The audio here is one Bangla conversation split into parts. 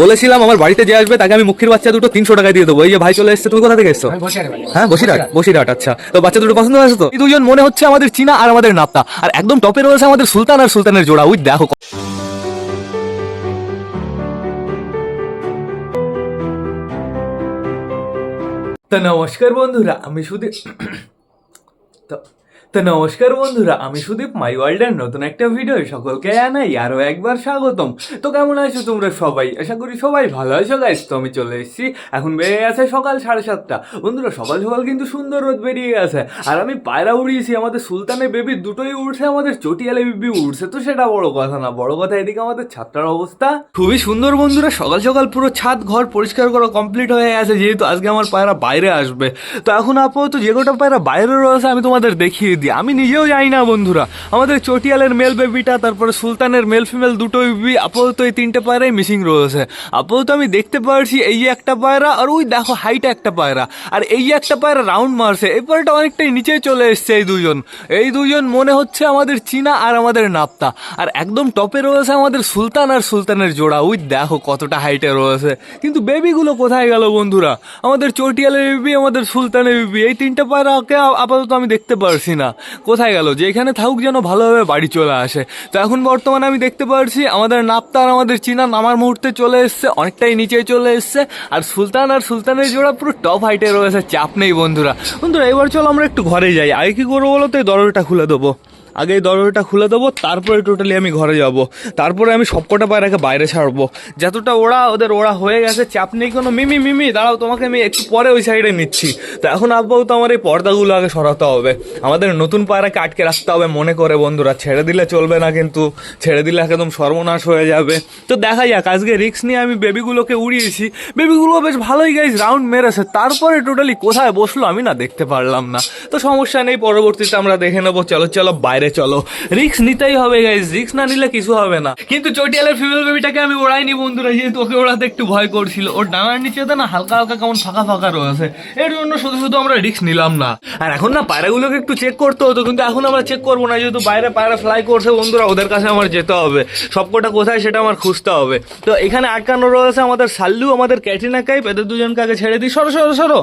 বলেছিলাম আমার বাড়িতে যে আসবে তাকে আমি মুখির বাচ্চা দুটো 300 টাকা দিয়ে দেবো। এই যে ভাই চলে এসছে, তুমি কোথা থেকে এসছো? হ্যাঁ, বসিরহাট। বসিরহাট, আচ্ছা। তো বাচ্চা দুটো পছন্দ হয়েছে তো? এই দুজন মনে হচ্ছে আমাদের চীনা আর আমাদের নাপ্তা, আর একদম টপে রয়েছে আমাদের সুলতান আর সুলতানের জোড়া। ওই দেখো। তো নমস্কার বন্ধুরা, আমি সুদীপ। তো নমস্কার বন্ধুরা, আমি সুদীপ মাই ওয়ার্ল্ডের নতুন একটা ভিডিও সকলকে জানাই আরও একবার স্বাগতম। তো কেমন আছো তোমরা সবাই? আশা করি সবাই ভালো আছো গাইস। তো আমি চলে এসেছি, এখন বেরিয়ে গেছে সকাল 7:30। বন্ধুরা সকাল সকাল কিন্তু সুন্দর রোদ বেরিয়ে গেছে, আর আমি পায়রা উড়িয়েছি। আমাদের সুলতানের বেবি দুটোই উড়ছে, আমাদের চটিয়ালে বেবি উড়ছে। তো সেটা বড় কথা না, বড় কথা এদিকে আমাদের ছাদটার অবস্থা খুবই সুন্দর। বন্ধুরা সকাল সকাল পুরো ছাদ ঘর পরিষ্কার করা কমপ্লিট হয়ে গেছে, যেহেতু আজকে আমার পায়রা বাইরে আসবে। তো এখন আপাতত যে কটা পায়রা বাইরে রয়েছে আমি তোমাদের দেখিয়ে দিই। আমি নিজেও জানি না বন্ধুরা, আমাদের চটিয়ালের মেল বেবিটা, তারপরে সুলতানের মেল ফিমেল দুটো বেবি, আপাতত এই 3টে পায়রাই মিসিং রয়েছে। আপাতত আমি দেখতে পারছি এই যে একটা পায়রা, আর ওই দেখো হাইটে একটা পায়রা, আর এই যে একটা পায়রা রাউন্ড মারছে। এই পায়রাটা অনেকটাই নিচে চলে এসছে। এই দুজন মনে হচ্ছে আমাদের চীনা আর আমাদের নাপ্তা, আর একদম টপে রয়েছে আমাদের সুলতান আর সুলতানের জোড়া। ওই দেখো কতটা হাইটে রয়েছে। কিন্তু বেবিগুলো কোথায় গেল বন্ধুরা? আমাদের চটিয়ালের বেবি, আমাদের সুলতানের বেবি, এই 3টে পায়রাকে আপাতত আমি দেখতে পারছি না। কোথায় গেল? যে এখানে থাকুক যেন ভালোভাবে বাড়ি চলে আসে। তো এখন বর্তমানে আমি দেখতে পারছি আমাদের নাপ্তা আর আমাদের চীনা নামার মুহূর্তে চলে এসছে, অনেকটাই নিচে চলে এসছে, আর সুলতান আর সুলতানের জোড়া পুরো টপ হাইটে রয়েছে। চাপ নেই বন্ধুরা। এবার চলো আমরা একটু ঘরে যাই। আগে কি করবো বলো তো? এই দরজাটা খুলে দেবো, আগে এই দরজাটা খুলে দেবো, তারপরে টোটালি আমি ঘরে যাব। তারপরে আমি সবকটা পায়রাকে বাইরে ছাড়বো। যতটা ওরা হয়ে গেছে, চাপ নেই কোনো। মিমি দাঁড়াও, তোমাকে আমি একটু পরে ওই সাইডে নিচ্ছি। তো এখন আপাতত আমার এই পর্দাগুলো আগে সরাতে হবে। আমাদের নতুন পায়রাকে আটকে রাখতে হবে মনে করে বন্ধুরা, ছেড়ে দিলে চলবে না, কিন্তু ছেড়ে দিলে একদম সর্বনাশ হয়ে যাবে। তো দেখা যাক, আজকে রিস্ক নিয়ে আমি বেবিগুলোকে উড়িয়েছি। বেবিগুলো বেশ ভালোই গাইজ রাউন্ড মেরেছে। তারপরে টোটালি কোথায় বসলো আমি না দেখতে পারলাম না। তো সমস্যা নেই, পরবর্তীতে আমরা দেখে নেবো। চলো বাইরে চলো, রিস্ক নিতেই হবে গাইজ, রিস্ক না নিলে কিছু হবে না। কিন্তু চটিয়ালের ফিমেল বেবিটাকে আমি ওড়াইনি বন্ধুরা, যেহেতু ওকে ওড়াতে একটু ভয় করছিল। ওর ডানার নিচে না হালকা হালকা কেমন ফাঁকা ফাঁকা রয়েছে, এর জন্য শুধু আমরা রিস্ক নিলাম না। আর এখন না পায়রাগুলোকে একটু চেক করতে হতো, কিন্তু এখন আমরা চেক করবো না, যেহেতু বাইরে পায়রা ফ্লাই করছে বন্ধুরা। ওদের কাছে আমার যেতে হবে, সবকটা কোথায় সেটা আমার খুঁজতে হবে। তো এখানে আটকানো রয়েছে আমাদের সাল্লু, আমাদের ক্যাটরিনা কাইপ। এদের দুজনকে আগে ছেড়ে দিই। সরো।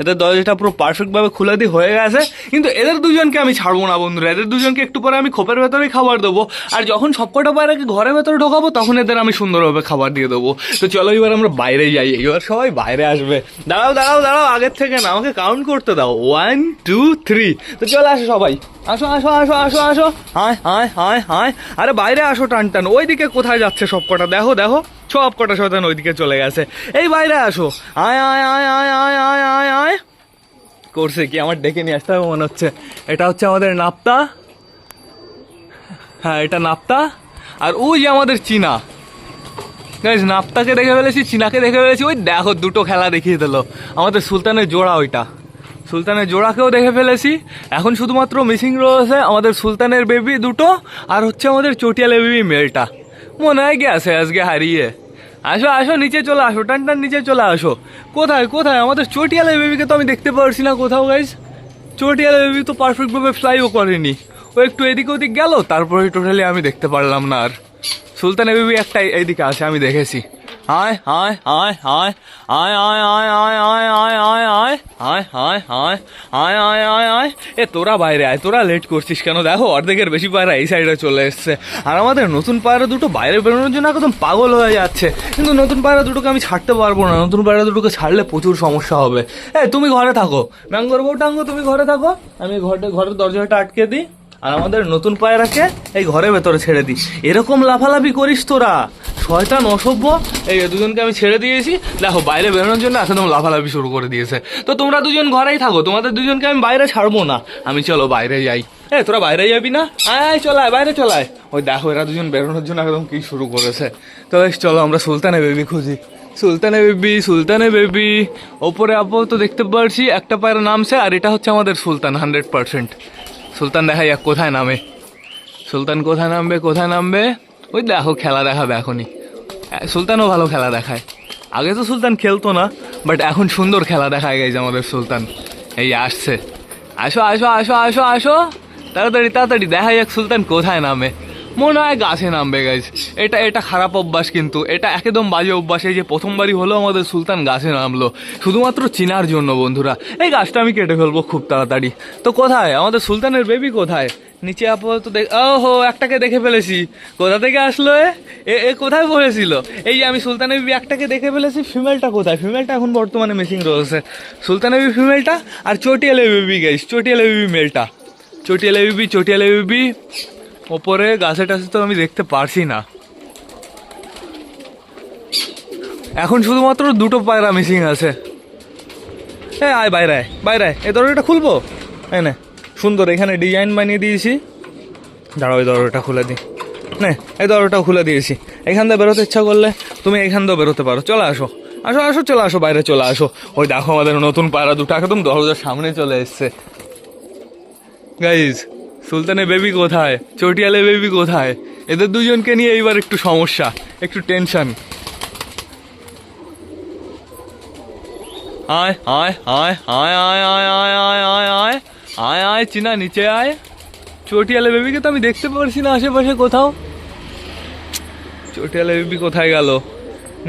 এদের দরজাটা পুরো পারফেক্টভাবে খুলে দিয়ে হয়ে গেছে, কিন্তু এদের দুজনকে আমি ছাড়বো না বন্ধুরা। এদের দুজনকে একটু পরে আমি খোপের ভেতরেই খাবার দেবো, আর যখন সবকটা পায়রাকে ঘরের ভেতরে ঢোকাবো তখন এদের আমি সুন্দরভাবে খাবার দিয়ে দেবো। তো চলো এবার আমরা বাইরে যাই, এবার সবাই বাইরে আসবে। দাঁড়াও, আগের থেকে না, আমাকে কাউন্ট করতে দাও। 1 2 3। তো চলে আসো সবাই, আসো। হায়। আরে বাইরে আসো টান। ওইদিকে কোথায় যাচ্ছে সবকটা? দেখো সব কটা শয়তান ওইদিকে চলে গেছে। এই বাইরে আসো। আয় করছে কি? আমার ডেকে নিয়ে আসতে হবে মনে হচ্ছে। এটা হচ্ছে আমাদের নাপ্তা, হ্যাঁ এটা নাপ্তা, আর ওই যে আমাদের চীনা। নাপ্তাকে দেখে ফেলেছি, চীনাকে দেখে ফেলেছি। ওই দেখো দুটো খেলা দেখিয়ে দিল আমাদের সুলতানের জোড়া। ওইটা সুলতানের জোড়াকেও দেখে ফেলেছি। এখন শুধুমাত্র মিসিং রয়েছে আমাদের সুলতানের বেবি দুটো, আর হচ্ছে আমাদের চটিয়ালের বেবি মেলটা। মনে হয় গেছে আজকে হারিয়ে। আসো নিচে চলে আসো, টান নিচে চলে আসো। কোথায় আমাদের চটিয়ালের বেবিকে তো আমি দেখতে পারছি না কোথাও গাইজ। চটিয়ালের বেবি তো পারফেক্টভাবে ফ্লাইও করেনি, ও একটু এদিক ওদিক গেল, তারপরে টোটালি আমি দেখতে পারলাম না। আর সুলতানের বেবি একটা এইদিকে আছে, আমি দেখেছি। আয়। এ তোরা বাইরে আয়, তোরা লেট করছিস কেন? দেখো অর্ধেকের বেশি পায়রা এই সাইডে চলে এসছে, আর আমাদের নতুন পায়রা দুটো বাইরে বেরোনোর জন্য একদম পাগল হয়ে যাচ্ছে। কিন্তু নতুন পায়রা দুটোকে আমি ছাড়তে পারবো না, নতুন পায়রা দুটোকে ছাড়লে প্রচুর সমস্যা হবে। তুমি ঘরে থাকো, ম্যাঙ্গোর বউ টাঙ্গো, তুমি ঘরে থাকো, আমি ঘরের দরজাটা আটকে দিই, আর আমাদের নতুন পায়রাকে এই ঘরের ভেতরে ছেড়ে দিস। এরকম লাফালাফি করিস তোরা, শয়তান অসভ্য। এই দুজনকে আমি ছেড়ে দিয়েছি, দেখো বাইরে বেরোনোর জন্য একদম লাফালাফি শুরু করে দিয়েছে। তো তোমরা দুজন ঘরেই থাকো, তোমাদের দুজনকে আমি বাইরে ছাড়বো না। আমি চলো বাইরে যাই। তোরা বাইরে যাবি না? আয় চলায়, বাইরে চলায়। ওই দেখো এরা দুজন বেরোনোর জন্য একদম কি শুরু করেছে। তো চলো আমরা সুলতানের বেবি খুঁজি। সুলতানের বেবি ওপরে আপাতত দেখতে পাচ্ছি একটা পায়রা নামছে, আর এটা হচ্ছে আমাদের সুলতান 100%। সুলতান দেখা যাক কোথায় নামে। সুলতান কোথায় নামবে? ওই দেখো খেলা দেখাবে এখনই। সুলতানও ভালো খেলা দেখায়। আগে তো সুলতান খেলতো না, বাট এখন সুন্দর খেলা দেখায় গেছে আমাদের সুলতান। এই আসছে, আসো তাড়াতাড়ি দেখা যাক সুলতান কোথায় নামে। মনে হয় গাছে নামবে গাইজ। এটা খারাপ অভ্যাস, কিন্তু এটা একদম বাজে অভ্যাস। এই যে প্রথমবারই হলো আমাদের সুলতান গাছে নামলো শুধুমাত্র চিনার জন্য বন্ধুরা। এই গাছটা আমি কেটে ফেলবো খুব তাড়াতাড়ি। তো কোথায় আমাদের সুলতানের বেবি, কোথায়? নিচে আপাতত ওহো একটাকে দেখে ফেলেছি। কোথা থেকে আসলো এ কোথায় বসেছিল? এই যে আমি সুলতানের বেবি একটাকে দেখে ফেলেছি। ফিমেলটা কোথায়? ফিমেলটা এখন বর্তমানে মিসিং রয়েছে। সুলতানের বেবি ফিমেলটা, আর চটিয়ালে বেবি গাইজ, চটিয়ালে বেবি মেলটা। চটিয়ালে বেবি ওপরে গাছে টাছে তো আমি দেখতে পারছি না। এখন শুধুমাত্র দুটো পায়রা মিসিং আছে। আয় বাইরে এই দরজাটা খুলবো। না সুন্দর এখানে ডিজাইন বানিয়ে দিয়েছি। দাঁড়াও এই দরজাটা খুলে দিই। না এই দরজাটাও খুলে দিয়েছি। এখান দিয়ে বেরোতে ইচ্ছা করলে তুমি এখান দিয়েও বেরোতে পারো। চলে আসো চলে আসো, বাইরে চলে আসো। ওই দেখো আমাদের নতুন পায়রা দুটো একদম দরজার সামনে চলে এসছে গাইজ। সুলতানের বেবি কোথায়? চটিয়ালে বেবি কোথায়? এদের দুজনকে নিয়ে এইবার একটু সমস্যা, একটু টেনশন। আয় আয় আয় আয় আয় আয় আয় আয় আয় আয় আয় আয় চিনা নিচে আয়। চটিয়ালে বেবিকে তো আমি দেখতে পারছি না আশেপাশে কোথাও। চটিয়ালে বেবি কোথায় গেল?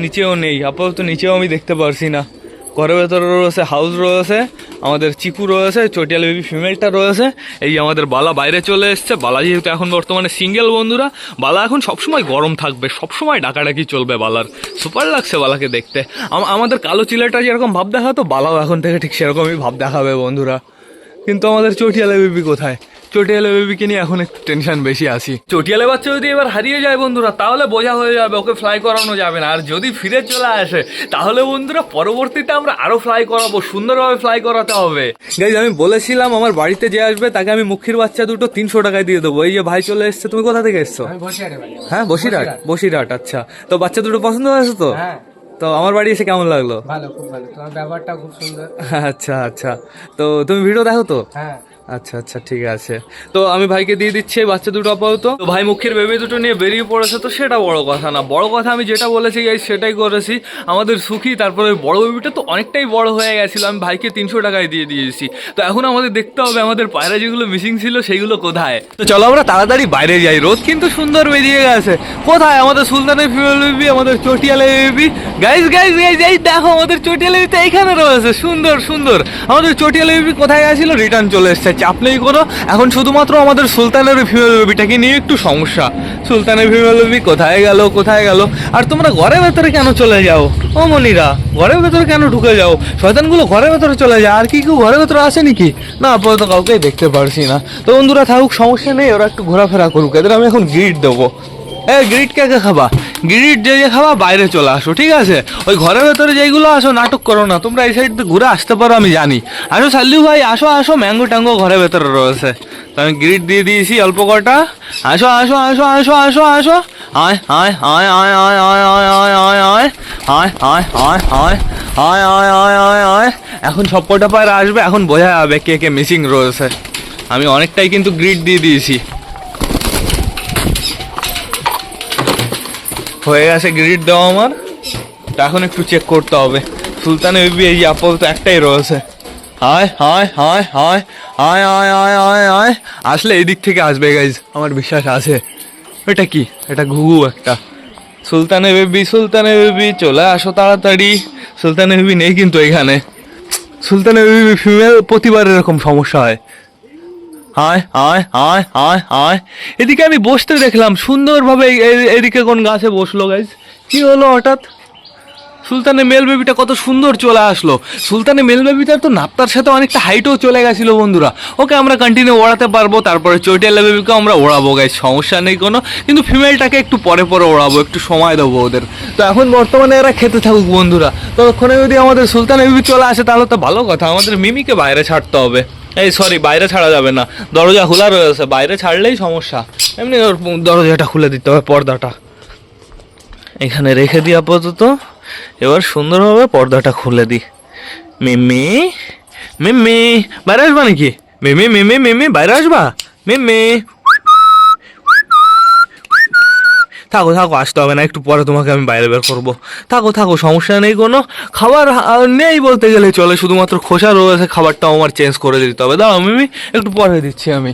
নিচেও নেই আপাতত, নিচেও আমি দেখতে পারছি না। ঘরের ভেতরে রয়েছে, হাউস রয়েছে, আমাদের চিকু রয়েছে, চটিয়ালে বেবি ফিমেলটা রয়েছে। এই আমাদের বালা বাইরে চলে এসছে। বালা যেহেতু এখন বর্তমানে সিঙ্গেল বন্ধুরা, বালা এখন সবসময় গরম থাকবে, সবসময় ডাকাডাকি চলবে বালার। সুপার লাগছে বালাকে দেখতে। আমাদের কালো চিলেটা যেরকম ভাব দেখাতো, বালাও এখন থেকে ঠিক সেরকমই ভাব দেখাবে বন্ধুরা। কিন্তু আমাদের চটিয়ালে বেবি কোথায়? চটিয়ালে বেবিকে নিয়ে এখন একটু টেনশন বেশি আছি। চটিয়ালে বাচ্চা যদি এবার হারিয়ে যায় বন্ধুরা, তাহলে বোঝা হয়ে যাবে, ওকে ফ্লাই করানো যাবে না। আর যদি ফিরে চলে আসে তাহলে বন্ধুরা পরবর্তীতে আমরা আরো ফ্লাই করাবো, সুন্দরভাবে ফ্লাই করাতে হবে গাইজ। আমি বলেছিলাম আমার বাড়িতে যে আসবে তাকে আমি মুখির বাচ্চা দুটো 300 টাকায় দিয়ে দেবো। এই যে ভাই চলে এসছে। তুমি কোথা থেকে এসছো? হ্যাঁ বসিরহাট। আচ্ছা, তো বাচ্চা দুটো পছন্দ হয়েছে তো? তো আমার বাড়ি এসে কেমন লাগলো? ভালো, খুব ভালো, তোমার ব্যবহারটা খুব সুন্দর। আচ্ছা, তো তুমি ভিডিও দেখো তো? হ্যাঁ। আচ্ছা ঠিক আছে। তো আমি ভাইকে দিয়ে দিচ্ছি বাচ্চা দুটো আপাতত। তো ভাই মুখের বেবি দুটো নিয়ে বেরিয়ে পড়েছে, তো সেটা বড় কথা না। বড় কথা আমি যেটা বলেছি গাইস সেটাই করেছি। আমাদের সুখী, তারপরে বড় বেবিটা তো অনেকটাই বড় হয়ে গেছিলো, আমি ভাইকে 300 টাকায় দিয়ে দিয়েছি। তো এখন আমাদের দেখতে হবে আমাদের পায়রা যেগুলো মিসিং ছিল সেইগুলো কোথায়। তো চলো আমরা তাড়াতাড়ি বাইরে যাই। রোদ কিন্তু সুন্দর বেরিয়ে গেছে। কোথায় আমাদের সুলতানের ফিমেল বেবি, আমাদের চটিয়ালে বেবি? গাইস এই দেখো আমাদের চটিয়ালে বেবি তো এইখানে রয়েছে। সুন্দর আমাদের চটিয়ালে বেবি কোথায় গেছিল? রিটার্ন চলে এসছে। চাপ নেই কোনো। এখন শুধুমাত্র আমাদের সুলতানের ফিমেল বেবিটাকে নিয়ে একটু সমস্যা। সুলতানের ফিমেল বেবি কোথায় গেল? আর তোমরা ঘরের ভেতরে কেন চলে যাও? ও মনিরা, ঘরের ভেতরে কেন ঢুকে যাও? শয়তানগুলো ঘরের ভেতরে চলে যায়। আর কি কেউ ঘরের ভেতরে আসে নাকি? না, আপাতত কাউকে দেখতে পারছি না। তো বন্ধুরা থাকুক, সমস্যা নেই, ওরা একটু ঘোরাফেরা করুক। এদের আমি এখন গ্রিড দেবো। গ্রিড কে খাবা? গ্রিড যে খাবা বাইরে চলে আসো, ঠিক আছে? ওই ঘরের ভেতরে যেইগুলো আসো নাটক করো না। তোমরা এই সাইড ঘুরে আসতে পারো, আমি জানি। আসো সাল্লু ভাই, আসো ম্যাঙ্গো ট্যাঙ্গো ঘরের ভেতরে রয়েছে। তো আমি গ্রিড দিয়ে দিয়েছি অল্প কটা। আসো আয় আয় আয় আয় আয় আয় আয় আয় আয় আয় আয় আয় আয় আয়। এখন সব কটা পায়রা আসবে, এখন বোঝা যাবে কে কে মিসিং রয়েছে। আমি অনেকটাই কিন্তু গ্রিড দিয়ে দিয়েছি। হয়ে গেছে গ্রিড দেওয়া আমার। তা এখন একটু চেক করতে হবে। সুলতানের বেবি এই আপাতত একটাই রয়েছে। আয় আসলে এই দিক থেকে আসবে গাইজ, আমার বিশ্বাস আছে। এটা কি? এটা ঘুঘু একটা। সুলতানের বেবি চলে আসো তাড়াতাড়ি। সুলতানের বেবি নেই কিন্তু এখানে। সুলতানের বেবি ফিমেল প্রতিবার এরকম সমস্যা হয়। আয় এদিকে আমি বসতে দেখলাম সুন্দরভাবে। এদিকে কোন গাছে বসলো গাইজ? কি হলো হঠাৎ? সুলতানের মেল বেবিটা কত সুন্দর চলে আসলো। সুলতানের মেল বেবিটার তো নাপ্তার সাথে অনেকটা হাইটও চলে গেছিলো বন্ধুরা। ওকে আমরা কন্টিনিউ ওড়াতে পারবো। তারপরে চটিয়ালা বেবিকে আমরা ওড়াবো গাইজ, সমস্যা নেই কোনো। কিন্তু ফিমেলটাকে একটু পরে ওড়াবো, একটু সময় দেবো ওদের। তো এখন বর্তমানে এরা খেতে থাকুক বন্ধুরা। ততক্ষণে যদি আমাদের সুলতানের বেবি চলে আসে তাহলে তো ভালো কথা। আমাদের মিমিকে বাইরে ছাড়তে হবে। বাইরে ছাড়া যাবে না, দরজা খোলা রয়েছে। বাইরে ছাড়লেই সমস্যা। এমনি দরজাটা খুলে দিতে হবে, পর্দাটা এখানে রেখে দিই আপাতত। এবার সুন্দরভাবে পর্দাটা খুলে দিই। মিমি বাইরে আসবা নাকি? মিমি বাইরে আসবা? মিমি থাকো আসতে হবে না, একটু পরে তোমাকে আমি বাইরে বের করবো। থাকো সমস্যা নেই কোনো। খাবার নেই বলতে গেলে চলে, শুধুমাত্র খোসা রয়েছে। খাবারটাও আমার চেঞ্জ করে দিতে হবে। দাও মিমি, একটু পরে দিচ্ছি আমি।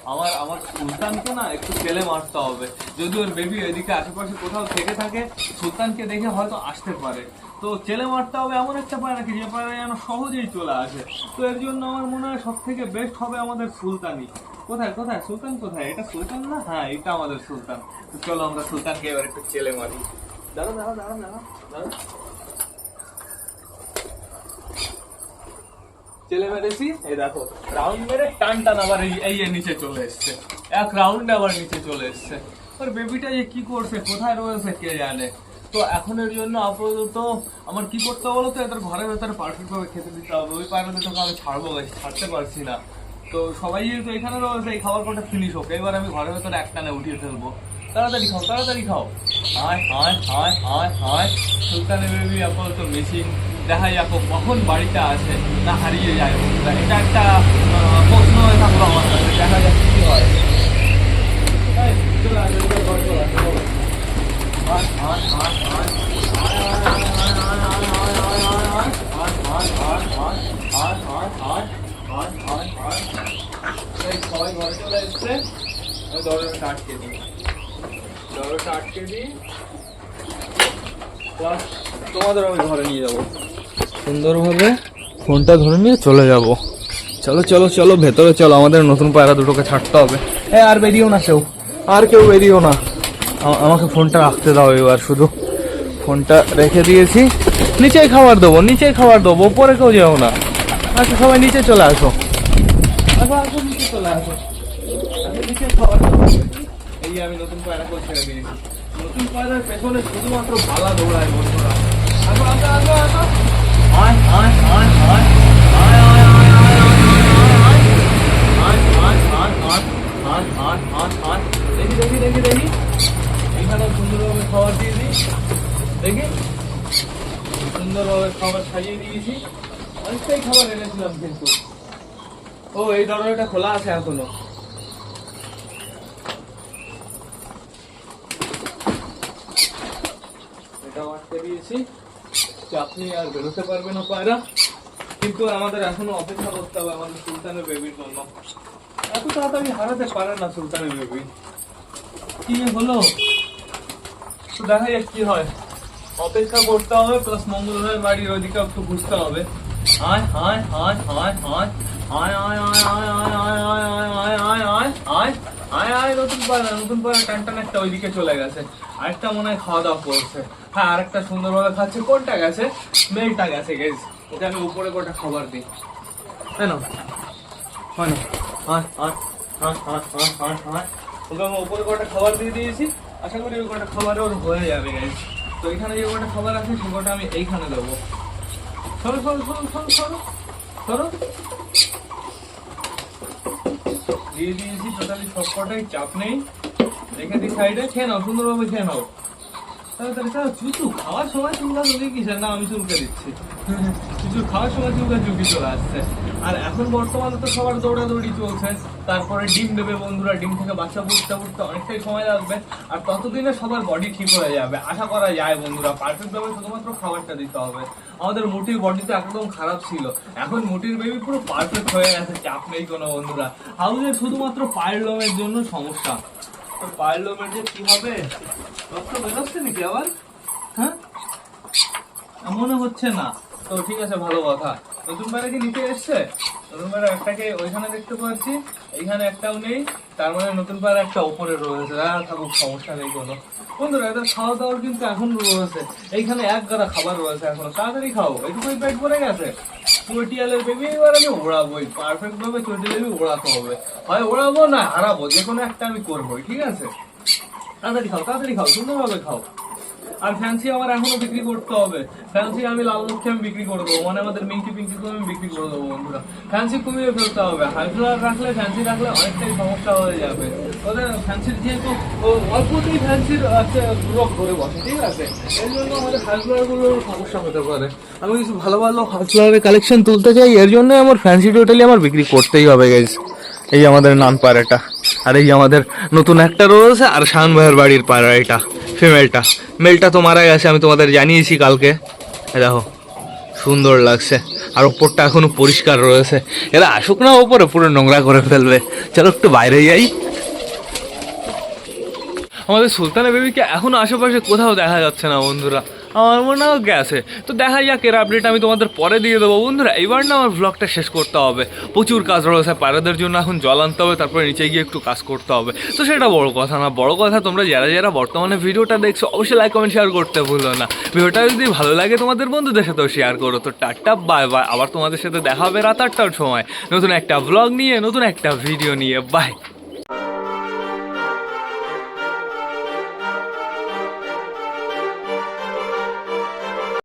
আমার আমার সুলতানকে না একটু ছেলে মারতে হবে। যদি ওর বেবি এদিকে আশেপাশে কোথাও থেকে থাকে, সুলতানকে দেখে হয়তো আসতে পারে। তো ছেলে মারতে হবে এমন একটা পায়রা কি যে পায়রা যেন সহজেই চলে আসে। তো এর জন্য আমার মনে হয় সব থেকে বেস্ট হবে আমাদের সুলতানই। কোথায় কোথায় সুলতান কোথায়? এটা সুলতান না? হ্যাঁ, এটা আমাদের সুলতান। তো চলো আমরা সুলতানকে এবার একটু ছেলে মারি। দাঁড়া দাঁড়া দাঁড়া দাঁড়া দাঁড়া, চলে মেরেছি। এই দেখো রাউন্ড মেরে টান টান আবার এই যে নিচে চলে এসছে, এক রাউন্ডে আবার নিচে চলে এসছে। আর বেবিটা যে কি করছে, কোথায় রয়েছে কে জানে। তো এখন এর জন্য আপাতত আমার কি করতে হবে বলতো, এদের ঘরের ভেতরে পারফেক্ট ভাবে খেতে দিতে হবে। ওই পায়রা দুটোকে আমি ছাড়বো, ছাড়তে পারছি না। তো সবাই যেহেতু এখানে রয়েছে, এই খাবার কোটা ফিনিশ হোক, এবার আমি ঘরের ভেতরে একটানে উঠিয়ে ফেলবো। তাড়াতাড়ি খাও, তাড়াতাড়ি খাও। হায় হায় হায় হায় হায়, সুলতানের বেবি আপাতত মিসিং। দেখা যাক ও কখন বাড়িতে আসে না হারিয়ে যায়। এটা একটা প্রশ্ন হয়ে থাকলো আমার কাছে, দেখা যাক কি হয়। এই, চলে আসো, এদিকে ঘরে চলে আসো, চলো। হায় হায় হায় হায়, এই সবাই ঘরে চলে এসছে। আমি দরজাটা আটকে দিই, দরজাটা আটকে দিই। তোমাদের আমি ঘরে নিয়ে যাবো, সুন্দরভাবে ফোনটা ধরে নিয়ে চলে যাব। চলো চলো চলো ভেতরে চলো, আমাদের নতুন পায়রা দুটোকে ছাড়তে হবে। আর বেরিয়েও না কেউ, আর কেউ বেরিয়েও না। আমাকে ফোনটা রাখতে দাও এবার, শুধু ফোনটা রেখে দিয়েছি। নিচেই খাবার দেবো, নিচেই খাবার দেবো, উপরে কেউ যেও না। আচ্ছা সবাই নিচে চলে আসো, আসো আসো নিচে চলে আসো, নিচে খাবার দেবো। এই আমি নতুন পায়রা করে ছেড়ে দিয়েছি। নতুন পায়রার পেছনে শুধুমাত্র ভালা দৌড়ায় বন্ধুরা। আসো আসো আসো আসো, আয় আয় আয় আয় আয় আয় আয় আয় আয়। দেখি দেখি দেখি দেখি, এইখানে সুন্দরভাবে খাবার দিয়ে দিই। দেখি সুন্দরভাবে খাবার সাজিয়ে দিয়েছি, অনেকটাই খাবার এনেছিলাম কিন্তু। ও এই দরজাটা খোলা আছে এখনো। এটা আটকে দিয়েছি, আপনি আর বেরোতে পারবে না পায়রা। কিন্তু আমাদের এখনো অপেক্ষা করতে হবে আমাদের সুলতানের বেবির জন্য। এত তাড়াতাড়ি হারাতে পারে না সুলতানের বেবি। কি হলো তো দেখা যাক কি হয়, অপেক্ষা করতে হবে। প্লাস মঙ্গলবার বাড়ির ওইদিকে একটু ঘুরতে হবে। আয় আয় আয় আয় আয় আয় আয় আয় আয় আয় আয় আয় আয় আয় আয় আয় আয়, নতুন পায়রা নতুন পায়রা টান টান একটা ওইদিকে চলে গেছে। আরেকটা মনে হয় খাওয়া দাওয়া করছে। হ্যাঁ আরেকটা সুন্দরভাবে খাচ্ছে। কোনটা গেছে? মেলটা গেছে গেছ। ওকে আমি উপরে কোটা খাবার দিই, তাই না? হয় না? আয় আয় আয় আয় আয় আয় আয়, ওকে আমি উপরে কোটা খাবার দিয়ে দিয়েছি। আশা করি ওই কোটা খাবারে ওর হয়ে যাবে গাইস। তো এখানে যে কোটা খাবার আছে সে কোটা আমি এইখানে দেবো। সরো সরো সরো সরো সরো সরো, দিয়ে দিয়েছি টোটালি সব কটাই, চাপ নেই। রেখে দিই সাইডে, খেয়ে নাও সুন্দরভাবে খেয়ে নাও। চুচু খাওয়ার সময় চুলকা চুলকি কিসের না, আমি চুলকে দিচ্ছি। চুচু খাওয়ার সময় চুলকা চুলকি চলে আসছে। আর এখন বর্তমানে তো সবার দৌড়াদৌড়ি চলছে। তারপরে ডিম দেবে বন্ধুরা, ডিম থেকে বাচ্চা ফুটতে ফুটতে অনেকটাই সময় লাগবে। আর ততদিনে সবার বডি ঠিক হয়ে যাবে আশা করা যায় বন্ধুরা। পারফেক্ট ভাবে শুধুমাত্র খাবারটা দিতে হবে। আমাদের মুটির বডিটা একদম খারাপ ছিল, এখন মুটির বেবি পুরো পারফেক্ট হয়ে গেছে, চাপ নেই কোনো বন্ধুরা। হাউজের শুধুমাত্র পায়ের লোমের জন্য সমস্যা। পায়ের লোমের যে কি হবে, রক্ত বেরোচ্ছে নাকি আবার? হ্যাঁ মনে হচ্ছে না তো, ঠিক আছে ভালো কথা। নতুন পায়রা কি নিচে এসছে? নতুন পায়রা একটাকে ওইখানে দেখতে পাচ্ছি, এইখানে একটাও নেই। তার মানে নতুন পায়রা একটা ওপরে রয়েছে। থাকুক, সমস্যা নেই কোনো। বন্ধুরা এদের খাওয়া দাওয়ার কিন্তু এখন রয়েছে, এইখানে এক গাদা খাবার রয়েছে এখনো। তাড়াতাড়ি খাও, এইটুকুই পেট ভরে গেছে। চটিয়ালের বেবি এবার আমি ওড়াবোই, পারফেক্ট ভাবে চটিয়াল বেবি ওড়াতে হবে। হয় ওড়াবো না হারাবো, যে কোনো একটা আমি করবোই, ঠিক আছে? তাড়াতাড়ি খাও, তাড়াতাড়ি খাও, সুন্দরভাবে খাও। আর ফ্যান্সি আমার এখনো বিক্রি করতে হবে। ফ্যান্সি আমি লাল লক্ষ্যে আমি বিক্রি করে দেবো, মানে আমাদের মিঙ্কি পিঙ্কিকে আমি বিক্রি করে দেবো বন্ধুরা। ফ্যান্সি কমিয়ে ফেলতে হবে। হাই ফ্লাওয়ার রাখলে, ফ্যান্সি রাখলে অনেকটাই সমস্যা হয়ে যাবে। ওদের ফ্যান্সির যেহেতু অল্পতেই ফ্যান্সির রোগ ধরে বসে, ঠিক আছে? এর জন্য আমাদের হাই ফ্লাওয়ার গুলোর সমস্যা হতে পারে। আমি কিছু ভালো ভালো হাই ফ্লাওয়ারের কালেকশন তুলতে চাই, এর জন্য আমার ফ্যান্সি টোটালি আমার বিক্রি করতেই হবে গাইজ। এই আমাদের নান পায়রাটা, আর এই আমাদের নতুন একটা রয়েছে, আর শাহান ভাইয়ের বাড়ির পায়রা এটা ফিমেলটা। মেলটা তো মারা গেছে, আমি তোমাদের জানিয়েছি কালকে। দেখো সুন্দর লাগছে। আর ওপরটা এখনো পরিষ্কার রয়েছে, এরা আসুক না ওপরে পুরো নোংরা করে ফেলবে। চলো একটু বাইরে যাই। আমাদের সুলতানা বেবিকে এখনো আশেপাশে কোথাও দেখা যাচ্ছে না বন্ধুরা, আমার মনে হয় গেছে। তো দেখা যাক, এর আপডেট আমি তোমাদের পরে দিয়ে দেবো বন্ধুরা। এবার না আমার ব্লগটা শেষ করতে হবে, প্রচুর কাজ রয়েছে। পায়রাদের জন্য এখন জল আনতে হবে, তারপরে নিচে গিয়ে একটু কাজ করতে হবে। তো সেটা বড় কথা না, বড় কথা তোমরা যারা যারা বর্তমানে ভিডিওটা দেখছো অবশ্যই লাইক কমেন্ট শেয়ার করতে ভুলো না। ভিডিওটা যদি ভালো লাগে তোমাদের বন্ধুদের সাথেও শেয়ার করো। তো টাটা বাই বাই, আবার তোমাদের সাথে দেখা হবে রাত 8টার সময় নতুন একটা ব্লগ নিয়ে, নতুন একটা ভিডিও নিয়ে। বাই।